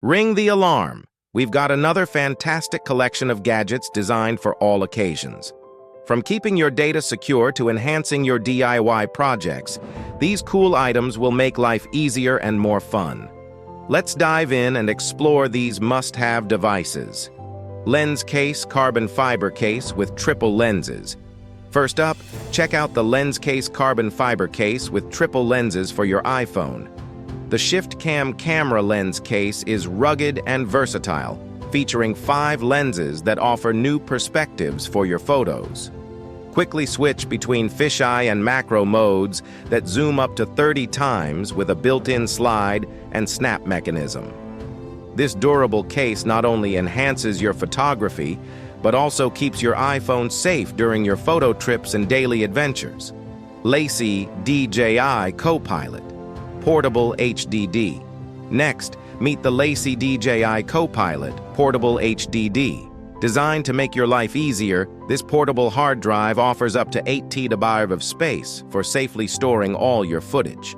Ring the alarm! We've got another fantastic collection of gadgets designed for all occasions. From keeping your data secure to enhancing your DIY projects, these cool items will make life easier and more fun. Let's dive in and explore these must-have devices. Lens case, carbon fiber case with triple lenses. First up, check out the lens case carbon fiber case with triple lenses for your iPhone. The Shift Cam camera lens case is rugged and versatile, featuring 5 lenses that offer new perspectives for your photos. Quickly switch between fisheye and macro modes that zoom up to 30 times with a built-in slide and snap mechanism. This durable case not only enhances your photography, but also keeps your iPhone safe during your photo trips and daily adventures. Lacy DJI Copilot. Portable HDD. Next, meet the Lacy DJI Copilot Portable HDD. Designed to make your life easier, this portable hard drive offers up to 8 TB of space for safely storing all your footage.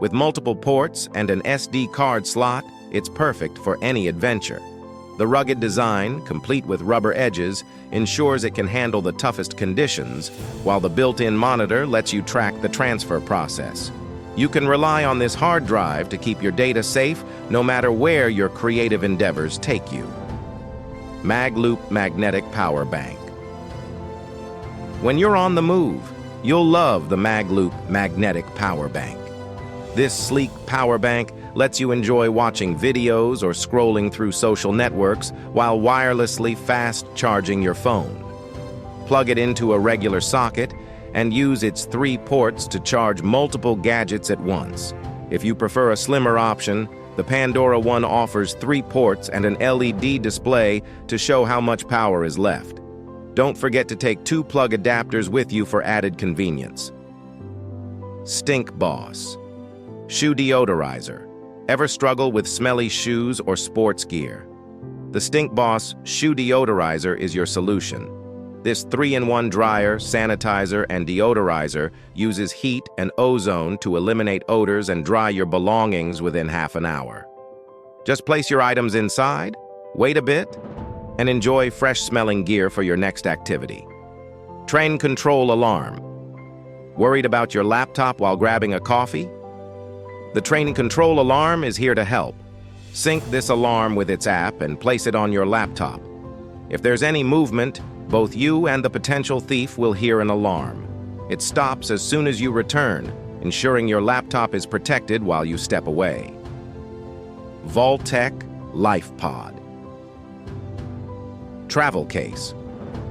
With multiple ports and an SD card slot, it's perfect for any adventure. The rugged design, complete with rubber edges, ensures it can handle the toughest conditions, while the built-in monitor lets you track the transfer process. You can rely on this hard drive to keep your data safe no matter where your creative endeavors take you. MagLoop Magnetic Power Bank. When you're on the move, you'll love the MagLoop Magnetic Power Bank. This sleek power bank lets you enjoy watching videos or scrolling through social networks while wirelessly fast charging your phone. Plug it into a regular socket and use its 3 ports to charge multiple gadgets at once. If you prefer a slimmer option, the Pandora One offers 3 ports and an LED display to show how much power is left. Don't forget to take 2 plug adapters with you for added convenience. Stink Boss. Shoe Deodorizer. Ever struggle with smelly shoes or sports gear? The Stink Boss Shoe Deodorizer is your solution. This 3-in-1 dryer, sanitizer, and deodorizer uses heat and ozone to eliminate odors and dry your belongings within half an hour. Just place your items inside, wait a bit, and enjoy fresh-smelling gear for your next activity. Train Control Alarm. Worried about your laptop while grabbing a coffee? The Train Control Alarm is here to help. Sync this alarm with its app and place it on your laptop. If there's any movement, both you and the potential thief will hear an alarm. It stops as soon as you return, ensuring your laptop is protected while you step away. Vaultec Lifepod. Travel Case.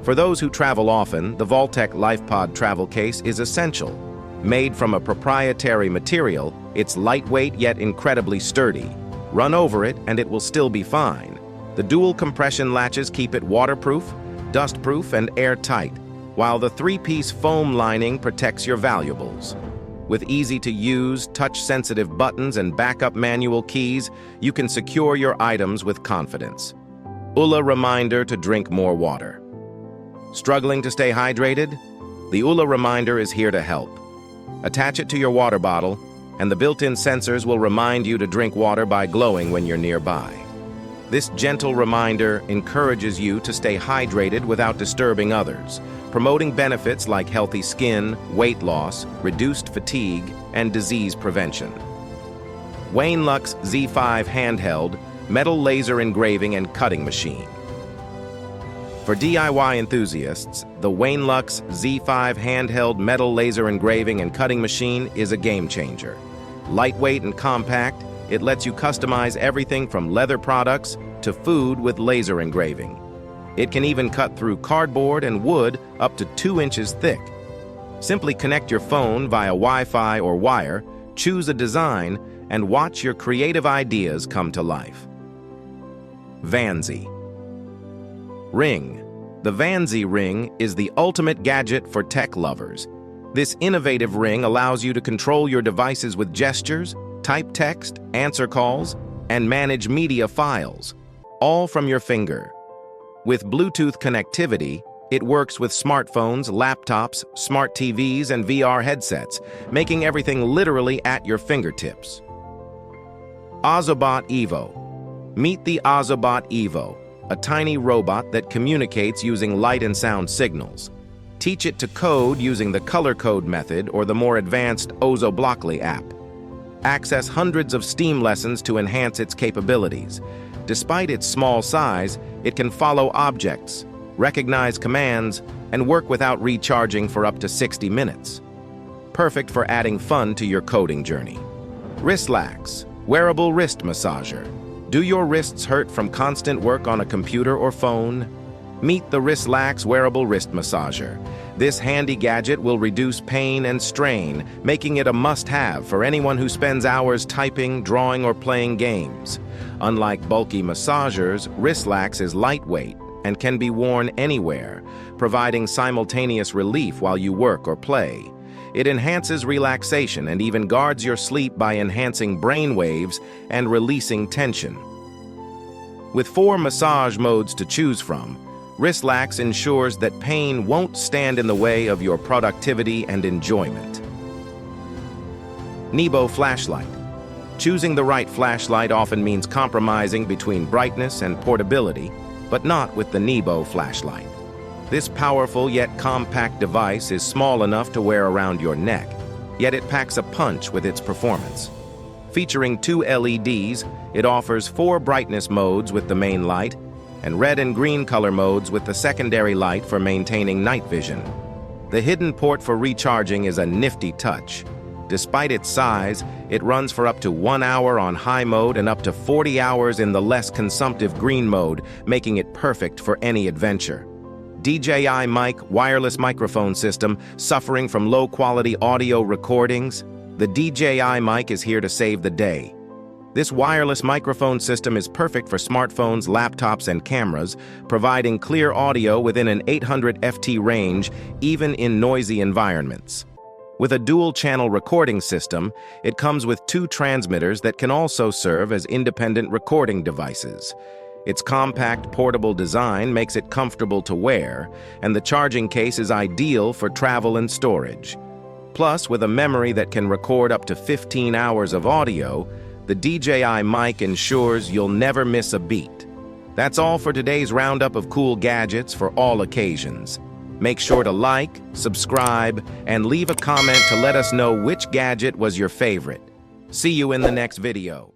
For those who travel often, the Vaultec Lifepod travel case is essential. Made from a proprietary material, it's lightweight yet incredibly sturdy. Run over it and it will still be fine. The dual compression latches keep it waterproof, dustproof, and airtight, while the 3-piece foam lining protects your valuables. With easy-to-use, touch-sensitive buttons and backup manual keys, you can secure your items with confidence. Oola Reminder to drink more water. Struggling to stay hydrated? The Oola Reminder is here to help. Attach it to your water bottle, and the built-in sensors will remind you to drink water by glowing when you're nearby. This gentle reminder encourages you to stay hydrated without disturbing others, promoting benefits like healthy skin, weight loss, reduced fatigue, and disease prevention. Lux Z5 Handheld Metal Laser Engraving and Cutting Machine. For DIY enthusiasts, the Lux Z5 Handheld Metal Laser Engraving and Cutting Machine is a game changer. Lightweight and compact, it lets you customize everything from leather products to food with laser engraving. It can even cut through cardboard and wood up to 2 inches thick. Simply connect your phone via Wi-Fi or wire, choose a design, and watch your creative ideas come to life. Vany Ring. The Vany Ring is the ultimate gadget for tech lovers. This innovative ring allows you to control your devices with gestures, type text, answer calls, and manage media files, all from your finger. With Bluetooth connectivity, it works with smartphones, laptops, smart TVs, and VR headsets, making everything literally at your fingertips. Ozobot Evo. Meet the Ozobot Evo, a tiny robot that communicates using light and sound signals. Teach it to code using the color code method or the more advanced Ozobot app. Access hundreds of STEAM lessons to enhance its capabilities. Despite its small size, it can follow objects, recognize commands, and work without recharging for up to 60 minutes. Perfect for adding fun to your coding journey. WristLAX, wearable wrist massager. Do your wrists hurt from constant work on a computer or phone? Meet the WristLAX wearable wrist massager. This handy gadget will reduce pain and strain, making it a must-have for anyone who spends hours typing, drawing, or playing games. Unlike bulky massagers, WristLAX is lightweight and can be worn anywhere, providing simultaneous relief while you work or play. It enhances relaxation and even guards your sleep by enhancing brain waves and releasing tension. With 4 massage modes to choose from, WristLAX ensures that pain won't stand in the way of your productivity and enjoyment. Neibo Flashlight. Choosing the right flashlight often means compromising between brightness and portability, but not with the Neibo Flashlight. This powerful yet compact device is small enough to wear around your neck, yet it packs a punch with its performance. Featuring 2 LEDs, it offers 4 brightness modes with the main light, and red and green color modes with the secondary light for maintaining night vision. The hidden port for recharging is a nifty touch. Despite its size, it runs for up to 1 hour on high mode and up to 40 hours in the less consumptive green mode, making it perfect for any adventure. DJI Mic wireless microphone system suffering from low-quality audio recordings? The DJI Mic is here to save the day. This wireless microphone system is perfect for smartphones, laptops, and cameras, providing clear audio within an 800 FT range, even in noisy environments. With a dual-channel recording system, it comes with 2 transmitters that can also serve as independent recording devices. Its compact, portable design makes it comfortable to wear, and the charging case is ideal for travel and storage. Plus, with a memory that can record up to 15 hours of audio, the DJI Mic ensures you'll never miss a beat. That's all for today's roundup of cool gadgets for all occasions. Make sure to like, subscribe, and leave a comment to let us know which gadget was your favorite. See you in the next video.